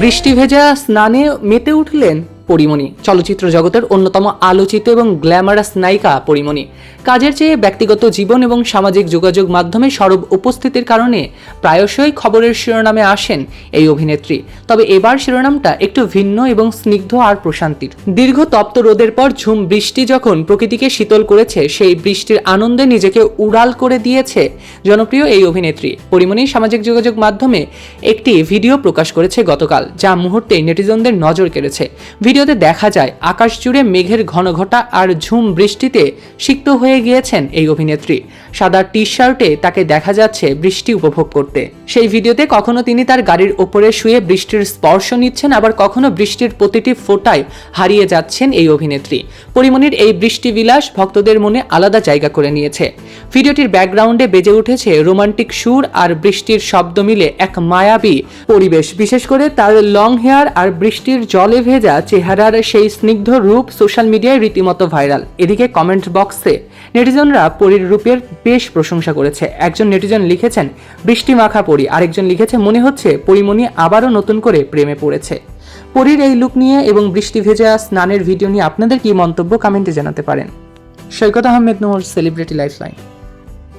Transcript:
বৃষ্টি ভেজা স্নানে মেতে উঠলেন পরীমণি। চলচ্চিত্র জগতের অন্যতম আলোচিত এবং গ্ল্যামারাস নায়িকা পরীমণি কাজের চেয়ে ব্যক্তিগত জীবন এবং সামাজিক যোগাযোগ মাধ্যমে সরব উপস্থিতির কারণে প্রায়শই খবরের শিরোনামে আসেন এই অভিনেত্রী। তবে এবার শিরোনামটা একটু ভিন্ন এবং স্নিগ্ধ আর প্রশান্তির। দীর্ঘ তপ্ত রোদের পর ঝুম বৃষ্টি যখন প্রকৃতিকে শীতল করেছে, সেই বৃষ্টির আনন্দে নিজেকে উড়াল করে দিয়েছে জনপ্রিয় এই অভিনেত্রী। পরীমণি সামাজিক যোগাযোগ মাধ্যমে একটি ভিডিও প্রকাশ করেছে গতকাল, যা মুহূর্তে নেটিজনদের নজর কেড়েছে। ভিডিওতে দেখা যায় আকাশ জুড়ে মেঘের ঘনঘটা আর ঝুম বৃষ্টিতে সিক্ত হয়ে গিয়েছেন এই অভিনেত্রী। সাদা টি শার্টে তাকে দেখা যাচ্ছে বৃষ্টি উপভোগ করতে। সেই ভিডিওতে কখনো তিনি তার গাড়ির ওপরে শুয়ে বৃষ্টির স্পর্শ নিচ্ছেন, আবার কখনো বৃষ্টির প্রতিটি ফোঁটায় হারিয়ে যাচ্ছেন এই অভিনেত্রী। পরীমণির এই বৃষ্টি বিলাস ভক্তদের মনে আলাদা জায়গা করে নিয়েছে। ভিডিওটির ব্যাকগ্রাউন্ডে বেজে উঠেছে রোমান্টিক সুর আর বৃষ্টির শব্দ মিলে এক মায়াবী পরিবেশ। বিশেষ করে তার লং হেয়ার আর বৃষ্টির জলে ভেজা চেহারার সেই স্নিগ্ধ রূপ সোশ্যাল মিডিয়ায় রীতিমতো ভাইরাল। এদিকে কমেন্ট বক্সে নেটিজনরা পরীর রূপের বেশ প্রশংসা করেছে। একজন নেটিজন লিখেছেন, বৃষ্টি মাখা পরী। আরেকজন লিখেছে, মনে হচ্ছে পরীমণি আবারও নতুন করে প্রেমে পড়েছে। পরীর এই লুক নিয়ে এবং বৃষ্টি ভেজা স্নানের ভিডিও নিয়ে আপনাদের কি মন্তব্য কমেন্টে জানাতে পারেন। সৈকত আহমেদ নূর, সেলিব্রিটি লাইফলাইন।